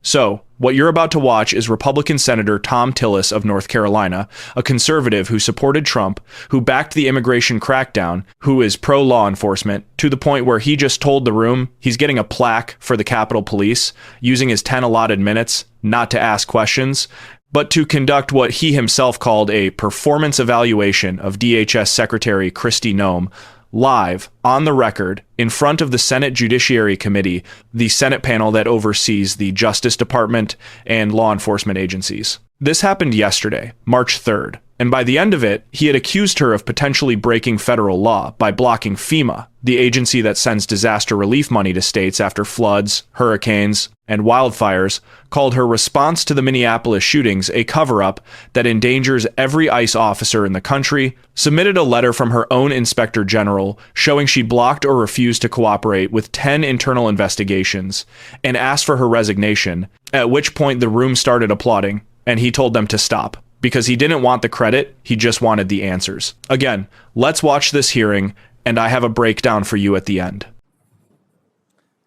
So, what you're about to watch is Republican Senator Thom Tillis of North Carolina, a conservative who supported Trump, who backed the immigration crackdown, who is pro-law enforcement, to the point where he just told the room he's getting a plaque for the Capitol Police, using his 10 allotted minutes not to ask questions, but to conduct what he himself called a performance evaluation of DHS Secretary Kristi Noem, live, on the record, in front of the Senate Judiciary Committee, the Senate panel that oversees the Justice Department and law enforcement agencies. This happened yesterday, March 3rd, and by the end of it, he had accused her of potentially breaking federal law by blocking FEMA, the agency that sends disaster relief money to states after floods, hurricanes, and wildfires, called her response to the Minneapolis shootings a cover-up that endangers every ICE officer in the country, submitted a letter from her own inspector general showing she blocked or refused to cooperate with 10 internal investigations, and asked for her resignation, at which point the room started applauding, and he told them to stop. Because he didn't want the credit, he just wanted the answers. Again, let's watch this hearing, and I have a breakdown for you at the end.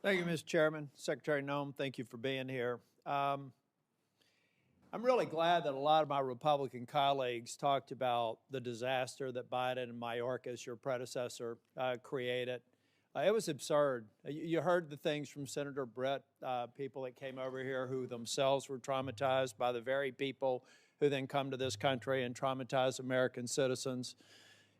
Thank you, Mr. Chairman. Secretary Noem, thank you for being here. I'm really glad that a lot of my Republican colleagues talked about the disaster that Biden and Mayorkas, your predecessor, created. It was absurd. You heard the things from Senator Brett, people that came over here who themselves were traumatized by the very people who then come to this country and traumatize American citizens.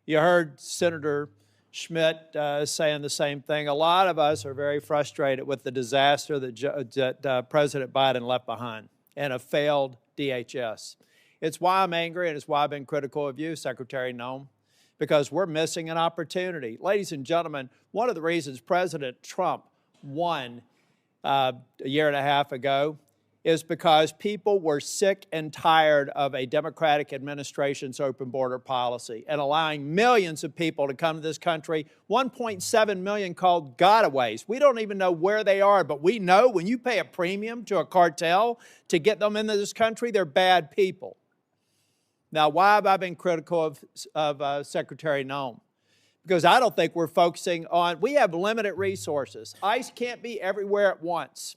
You heard Senator Schmidt saying the same thing. A lot of us are very frustrated with the disaster that President Biden left behind and a failed DHS. It's why I'm angry, and it's why I've been critical of you, Secretary Noem, because we're missing an opportunity. Ladies and gentlemen, one of the reasons President Trump won a year and a half ago is because people were sick and tired of a Democratic administration's open border policy and allowing millions of people to come to this country, 1.7 million called gotaways. We don't even know where they are, but we know when you pay a premium to a cartel to get them into this country, they're bad people. Now, why have I been critical of Secretary Noem? Because I don't think we're focusing on, we have limited resources. ICE can't be everywhere at once.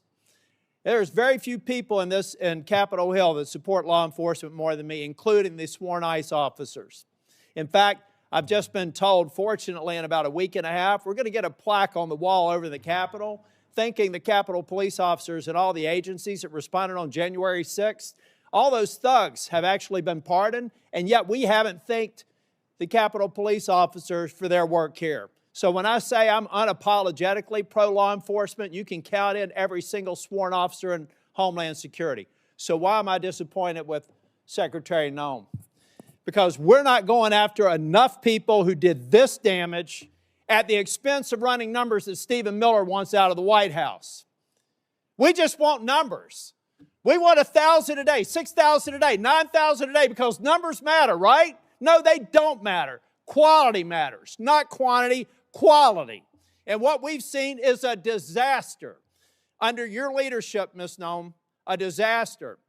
There's very few people in Capitol Hill that support law enforcement more than me, including the sworn ICE officers. In fact, I've just been told, fortunately, in about a week and a half, we're going to get a plaque on the wall over the Capitol, thanking the Capitol police officers and all the agencies that responded on January 6th. All those thugs have actually been pardoned, and yet we haven't thanked the Capitol police officers for their work here. So when I say I'm unapologetically pro-law enforcement, you can count in every single sworn officer in Homeland Security. So why am I disappointed with Secretary Noem? Because we're not going after enough people who did this damage at the expense of running numbers that Stephen Miller wants out of the White House. We just want numbers. We want 1,000 a day, 6,000 a day, 9,000 a day because numbers matter, right? No, they don't matter. Quality matters, not quantity. Quality. And what we've seen is a disaster. Under your leadership, Ms. Noem, a disaster.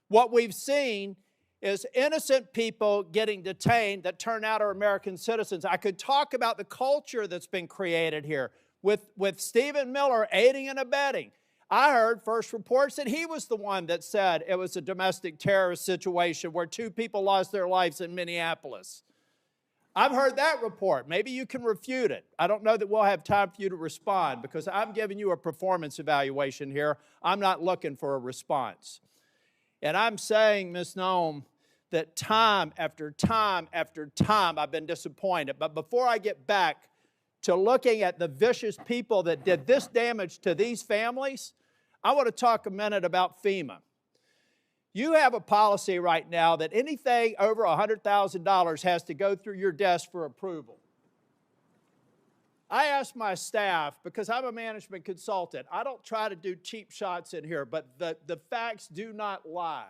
What we've seen is innocent people getting detained that turn out are American citizens. I could talk about the culture that's been created here with Stephen Miller aiding and abetting. I heard first reports that he was the one that said it was a domestic terrorist situation where 2 people lost their lives in Minneapolis. I've heard that report. Maybe you can refute it. I don't know that we'll have time for you to respond because I'm giving you a performance evaluation here. I'm not looking for a response. And I'm saying, Ms. Noem, that time after time after time I've been disappointed. But before I get back to looking at the vicious people that did this damage to these families, I want to talk a minute about FEMA. You have a policy right now that anything over $100,000 has to go through your desk for approval. I asked my staff, because I'm a management consultant, I don't try to do cheap shots in here, but the facts do not lie.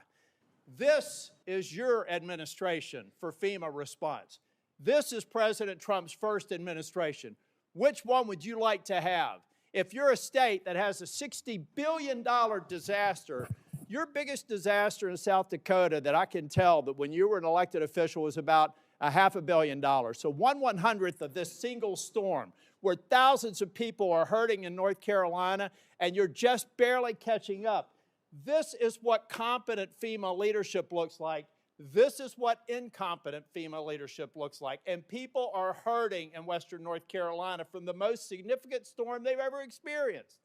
This is your administration for FEMA response. This is President Trump's first administration. Which one would you like to have? If you're a state that has a $60 billion disaster, your biggest disaster in South Dakota that I can tell that when you were an elected official was about $500 million. So 1/100th of this single storm where thousands of people are hurting in North Carolina and you're just barely catching up. This is what competent FEMA leadership looks like. This is what incompetent FEMA leadership looks like. And people are hurting in Western North Carolina from the most significant storm they've ever experienced.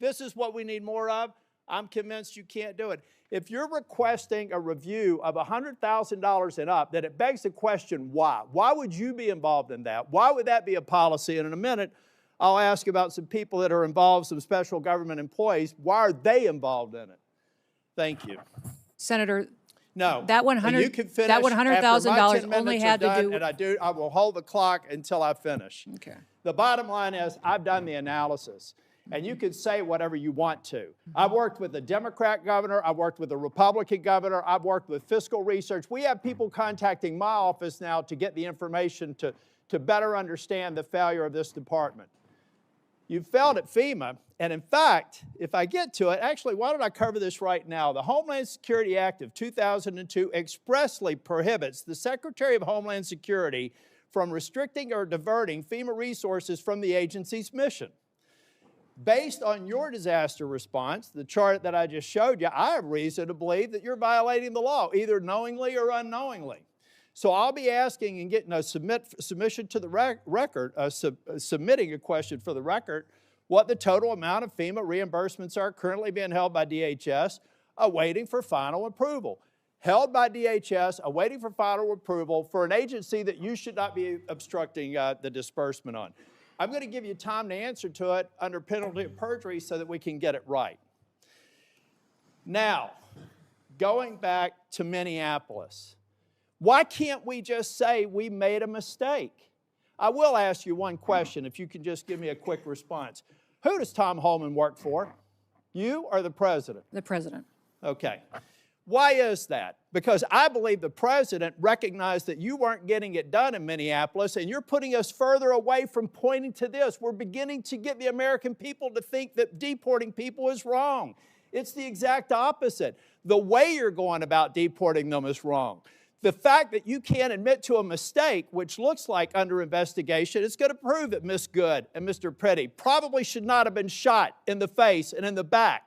This is what we need more of. I'm convinced you can't do it. If you're requesting a review of $100,000 and up, then it begs the question, why? Why would you be involved in that? Why would that be a policy? And in a minute, I'll ask about some people that are involved, some special government employees. Why are they involved in it? Thank you. Senator, no, that you can finish that $100,000 only had to do. And I will hold the clock until I finish. Okay. The bottom line is, I've done the analysis, and you can say whatever you want to. I've worked with a Democrat governor. I've worked with a Republican governor. I've worked with fiscal research. We have people contacting my office now to get the information to better understand the failure of this department. You failed at FEMA, and in fact, if I get to it, actually, why don't I cover this right now? The Homeland Security Act of 2002 expressly prohibits the Secretary of Homeland Security from restricting or diverting FEMA resources from the agency's mission. Based on your disaster response, the chart that I just showed you, I have reason to believe that you're violating the law, either knowingly or unknowingly. So I'll be asking and getting a submission to the record, submitting a question for the record, what the total amount of FEMA reimbursements are currently being held by DHS, awaiting for final approval. Held by DHS, awaiting for final approval for an agency that you should not be obstructing the disbursement on. I'm going to give you time to answer to it under penalty of perjury so that we can get it right. Now, going back to Minneapolis, why can't we just say we made a mistake? I will ask you one question, if you can just give me a quick response. Who does Tom Homan work for? You or the president? The president. Okay. Why is that? Because I believe the president recognized that you weren't getting it done in Minneapolis, and you're putting us further away from pointing to this. We're beginning to get the American people to think that deporting people is wrong. It's the exact opposite. The way you're going about deporting them is wrong. The fact that you can't admit to a mistake, which looks like under investigation, is going to prove that Ms. Good and Mr. Pretti probably should not have been shot in the face and in the back.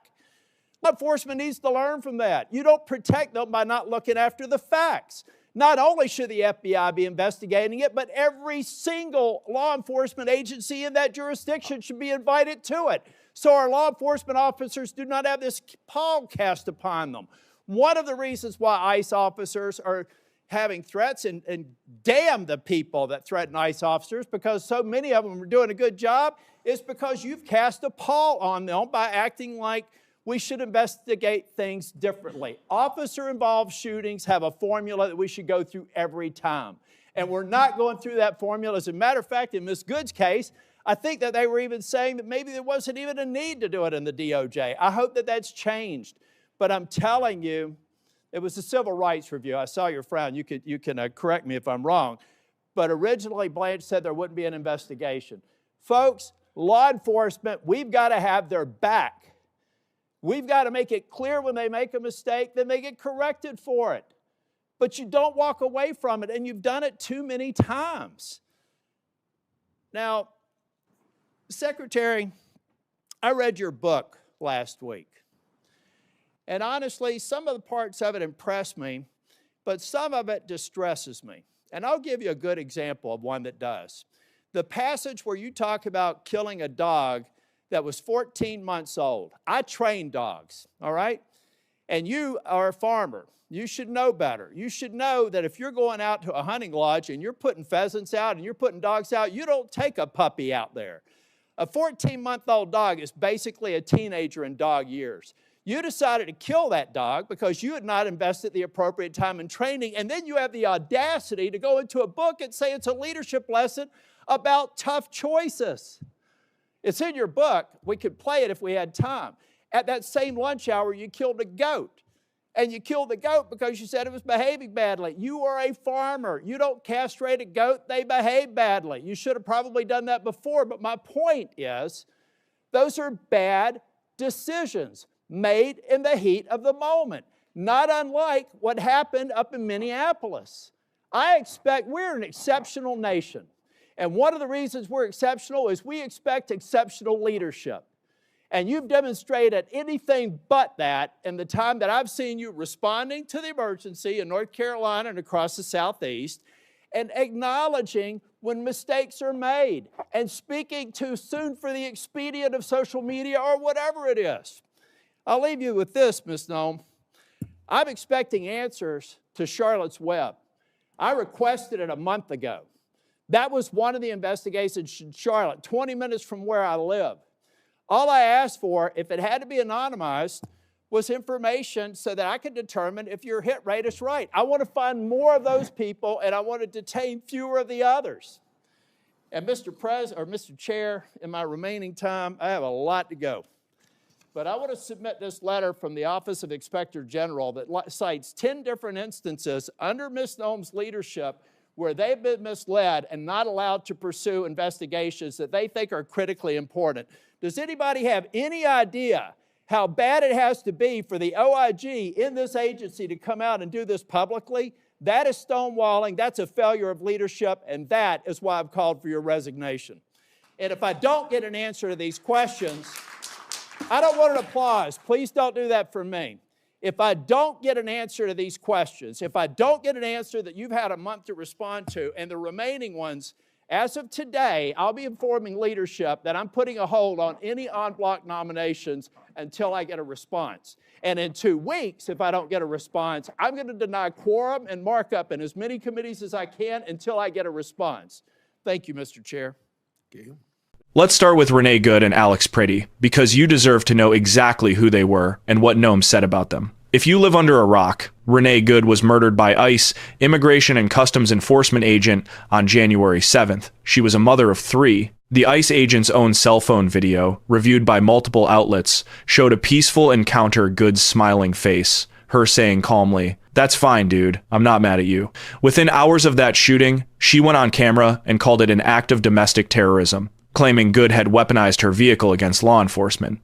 Law enforcement needs to learn from that. You don't protect them by not looking after the facts. Not only should the FBI be investigating it, but every single law enforcement agency in that jurisdiction should be invited to it, so our law enforcement officers do not have this pall cast upon them. One of the reasons why ICE officers are having threats, and damn the people that threaten ICE officers, because so many of them are doing a good job, is because you've cast a pall on them by acting like we should investigate things differently. Officer-involved shootings have a formula that we should go through every time. And we're not going through that formula. As a matter of fact, in Ms. Good's case, I think that they were even saying that maybe there wasn't even a need to do it in the DOJ. I hope that that's changed. But I'm telling you, it was a civil rights review. I saw your frown. You can correct me if I'm wrong. But originally, Blanche said there wouldn't be an investigation. Folks, law enforcement, we've got to have their back. We've got to make it clear when they make a mistake, then they get corrected for it. But you don't walk away from it, and you've done it too many times. Now, Secretary, I read your book last week. And honestly, some of the parts of it impressed me, but some of it distresses me. And I'll give you a good example of one that does. The passage where you talk about killing a dog that was 14 months old. I train dogs, all right? And you are a farmer. You should know better. You should know that if you're going out to a hunting lodge and you're putting pheasants out and you're putting dogs out, you don't take a puppy out there. A 14-month-old dog is basically a teenager in dog years. You decided to kill that dog because you had not invested the appropriate time in training, and then you have the audacity to go into a book and say it's a leadership lesson about tough choices. It's in your book. We could play it if we had time. At that same lunch hour, you killed a goat. And you killed the goat because you said it was behaving badly. You are a farmer. You don't castrate a goat. They behave badly. You should have probably done that before. But my point is, those are bad decisions made in the heat of the moment, not unlike what happened up in Minneapolis. We're an exceptional nation. And one of the reasons we're exceptional is we expect exceptional leadership. And you've demonstrated anything but that in the time that I've seen you responding to the emergency in North Carolina and across the Southeast, and acknowledging when mistakes are made, and speaking too soon for the expedient of social media or whatever it is. I'll leave you with this, Ms. Noem. I'm expecting answers to Charlotte's Web. I requested it a month ago. That was one of the investigations in Charlotte, 20 minutes from where I live. All I asked for, if it had to be anonymized, was information so that I could determine if your hit rate is right. I want to find more of those people, and I want to detain fewer of the others. And Mr. Chair, in my remaining time, I have a lot to go. But I want to submit this letter from the Office of Inspector General that cites 10 different instances under Ms. Noem's leadership where they've been misled and not allowed to pursue investigations that they think are critically important. Does anybody have any idea how bad it has to be for the OIG in this agency to come out and do this publicly? That is stonewalling, that's a failure of leadership, and that is why I've called for your resignation. And if I don't get an answer to these questions, I don't want an applause. Please don't do that for me. If I don't get an answer to these questions, if I don't get an answer that you've had a month to respond to, and the remaining ones, as of today, I'll be informing leadership that I'm putting a hold on any en-bloc nominations until I get a response. And in 2 weeks, if I don't get a response, I'm going to deny quorum and markup in as many committees as I can until I get a response. Thank you, Mr. Chair. Okay. Let's start with Renee Good and Alex Pretti, because you deserve to know exactly who they were and what Noem said about them. If you live under a rock, Renee Good was murdered by ICE, Immigration and Customs Enforcement agent, on January 7th. She was a mother of 3. The ICE agent's own cell phone video, reviewed by multiple outlets, showed a peaceful encounter Good's smiling face, her saying calmly, "That's fine, dude. I'm not mad at you." Within hours of that shooting, she went on camera and called it an act of domestic terrorism, claiming Good had weaponized her vehicle against law enforcement.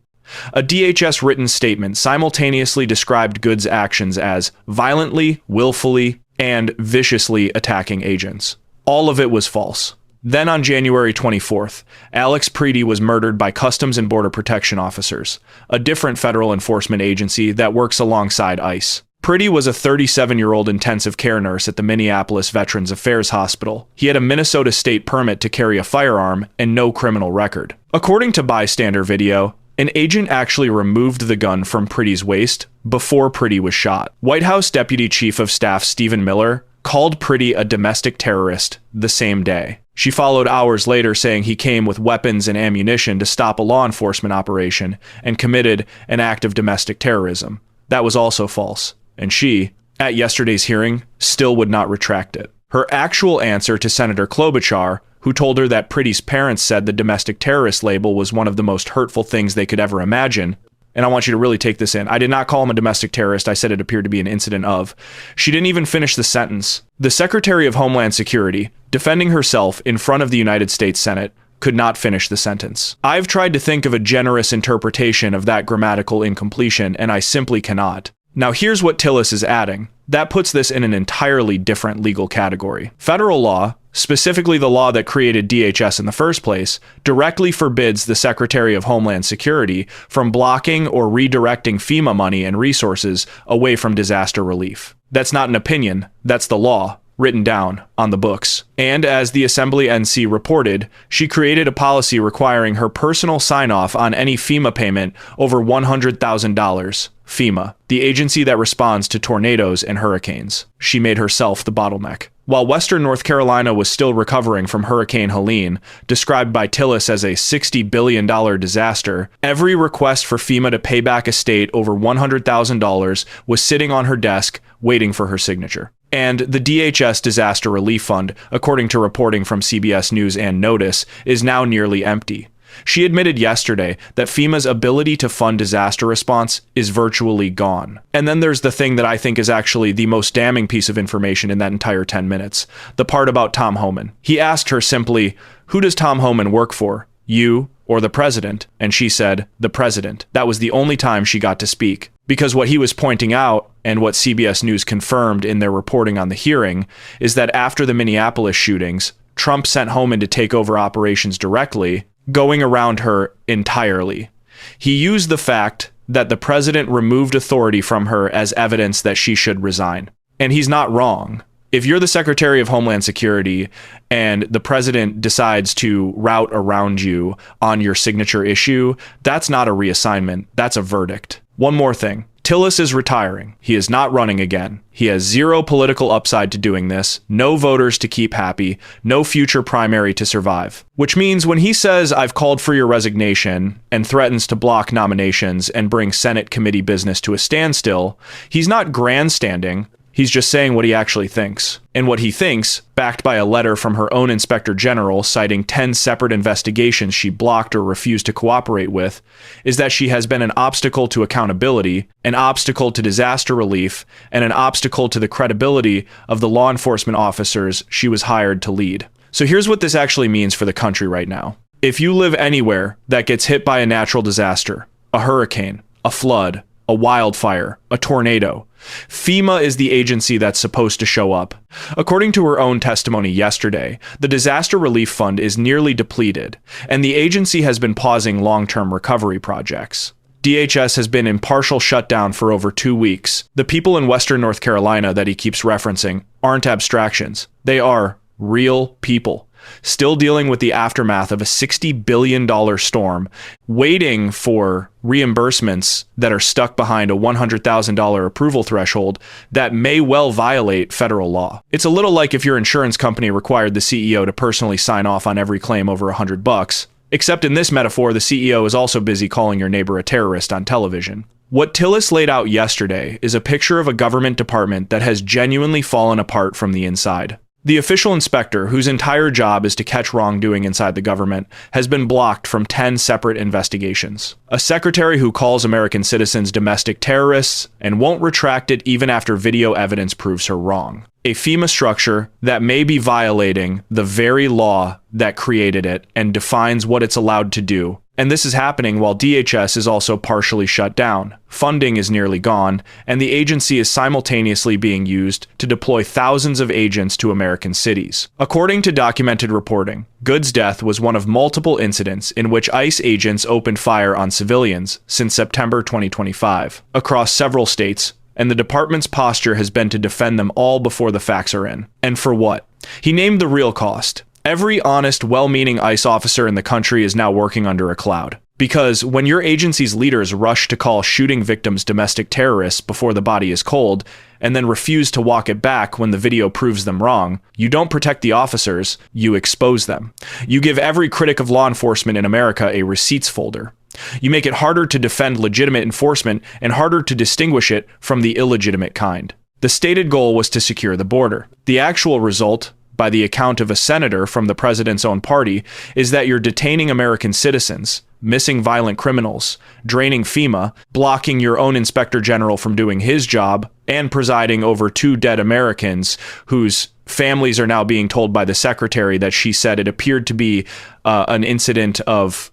A DHS written statement simultaneously described Good's actions as violently, willfully, and viciously attacking agents. All of it was false. Then on January 24th, Alex Pretti was murdered by Customs and Border Protection officers, a different federal enforcement agency that works alongside ICE. Pretti was a 37-year-old intensive care nurse at the Minneapolis Veterans Affairs Hospital. He had a Minnesota state permit to carry a firearm and no criminal record. According to bystander video, an agent actually removed the gun from Pretty's waist before Pretti was shot. White House Deputy Chief of Staff Stephen Miller called Pretti a domestic terrorist the same day. She followed hours later saying he came with weapons and ammunition to stop a law enforcement operation and committed an act of domestic terrorism. That was also false. And she, at yesterday's hearing, still would not retract it. Her actual answer to Senator Klobuchar, who told her that Pretty's parents said the domestic terrorist label was one of the most hurtful things they could ever imagine, and I want you to really take this in. I did not call him a domestic terrorist. I said it appeared to be an incident of. She didn't even finish the sentence. The Secretary of Homeland Security, defending herself in front of the United States Senate, could not finish the sentence. I've tried to think of a generous interpretation of that grammatical incompletion, and I simply cannot. Now here's what Tillis is adding. That puts this in an entirely different legal category. Federal law, specifically the law that created DHS in the first place, directly forbids the Secretary of Homeland Security from blocking or redirecting FEMA money and resources away from disaster relief. That's not an opinion, that's the law, written down on the books. And as the Assembly NC reported, she created a policy requiring her personal sign-off on any FEMA payment over $100,000. FEMA, the agency that responds to tornadoes and hurricanes. She made herself the bottleneck. While Western North Carolina was still recovering from Hurricane Helene, described by Tillis as a $60 billion disaster, every request for FEMA to pay back a state over $100,000 was sitting on her desk waiting for her signature. And the DHS Disaster Relief Fund, according to reporting from CBS News and Notice, is now nearly empty. She admitted yesterday that FEMA's ability to fund disaster response is virtually gone. And then there's the thing that I think is actually the most damning piece of information in that entire 10 minutes, the part about Tom Homan. He asked her simply, "Who does Tom Homan work for? You or the president?" And she said, "The president." That was the only time she got to speak. Because what he was pointing out, and what CBS News confirmed in their reporting on the hearing, is that after the Minneapolis shootings, Trump sent Homan to take over operations directly, going around her entirely. He used the fact that the president removed authority from her as evidence that she should resign. And he's not wrong. If you're the Secretary of Homeland Security and the president decides to route around you on your signature issue, that's not a reassignment. That's a verdict. One more thing. Tillis is retiring. He is not running again. He has zero political upside to doing this, no voters to keep happy, no future primary to survive. Which means when he says, "I've called for your resignation," and threatens to block nominations and bring Senate committee business to a standstill, he's not grandstanding. He's just saying what he actually thinks. And what he thinks, backed by a letter from her own Inspector General citing 10 separate investigations she blocked or refused to cooperate with, is that she has been an obstacle to accountability, an obstacle to disaster relief, and an obstacle to the credibility of the law enforcement officers she was hired to lead. So here's what this actually means for the country right now. If you live anywhere that gets hit by a natural disaster, a hurricane, a flood, a wildfire, a tornado, FEMA is the agency that's supposed to show up. According to her own testimony yesterday, the disaster relief fund is nearly depleted, and the agency has been pausing long-term recovery projects. DHS has been in partial shutdown for over 2 weeks. The people in Western North Carolina that he keeps referencing aren't abstractions. They are real people, still dealing with the aftermath of a $60 billion storm, waiting for reimbursements that are stuck behind a $100,000 approval threshold that may well violate federal law. It's a little like if your insurance company required the CEO to personally sign off on every claim over $100, except in this metaphor, the CEO is also busy calling your neighbor a terrorist on television. What Tillis laid out yesterday is a picture of a government department that has genuinely fallen apart from the inside. The official inspector, whose entire job is to catch wrongdoing inside the government, has been blocked from 10 separate investigations. A secretary who calls American citizens domestic terrorists and won't retract it even after video evidence proves her wrong. A FEMA structure that may be violating the very law that created it and defines what it's allowed to do. And this is happening while DHS is also partially shut down. Funding is nearly gone, and the agency is simultaneously being used to deploy thousands of agents to American cities. According to documented reporting, Good's death was one of multiple incidents in which ICE agents opened fire on civilians since September 2025 across several states, and the department's posture has been to defend them all before the facts are in. And for what? He named the real cost. Every honest, well-meaning ICE officer in the country is now working under a cloud. Because when your agency's leaders rush to call shooting victims domestic terrorists before the body is cold, and then refuse to walk it back when the video proves them wrong, you don't protect the officers, you expose them. You give every critic of law enforcement in America a receipts folder. You make it harder to defend legitimate enforcement and harder to distinguish it from the illegitimate kind. The stated goal was to secure the border. The actual result, by the account of a senator from the president's own party, is that you're detaining American citizens, missing violent criminals, draining FEMA, blocking your own inspector general from doing his job, and presiding over 2 dead Americans whose families are now being told by the secretary that she said it appeared to be an incident of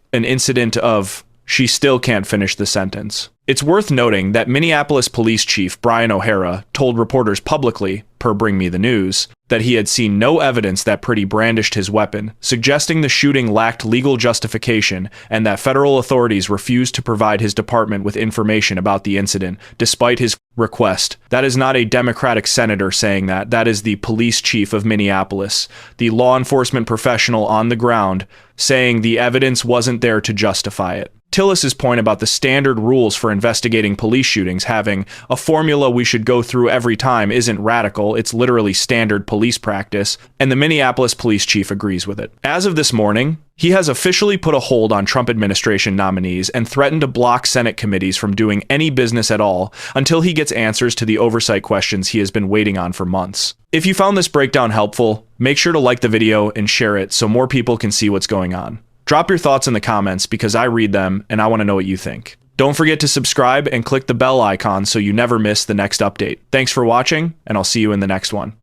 she still can't finish the sentence. It's worth noting that Minneapolis Police Chief Brian O'Hara told reporters publicly, per Bring Me the News, that he had seen no evidence that Pretti brandished his weapon, suggesting the shooting lacked legal justification and that federal authorities refused to provide his department with information about the incident, despite his request. That is not a Democratic senator saying that. That is the police chief of Minneapolis, the law enforcement professional on the ground, saying the evidence wasn't there to justify it. Tillis's point about the standard rules for investigating police shootings having a formula we should go through every time isn't radical, it's literally standard police practice, and the Minneapolis police chief agrees with it. As of this morning, he has officially put a hold on Trump administration nominees and threatened to block Senate committees from doing any business at all until he gets answers to the oversight questions he has been waiting on for months. If you found this breakdown helpful, make sure to like the video and share it so more people can see what's going on. Drop your thoughts in the comments because I read them and I want to know what you think. Don't forget to subscribe and click the bell icon so you never miss the next update. Thanks for watching, and I'll see you in the next one.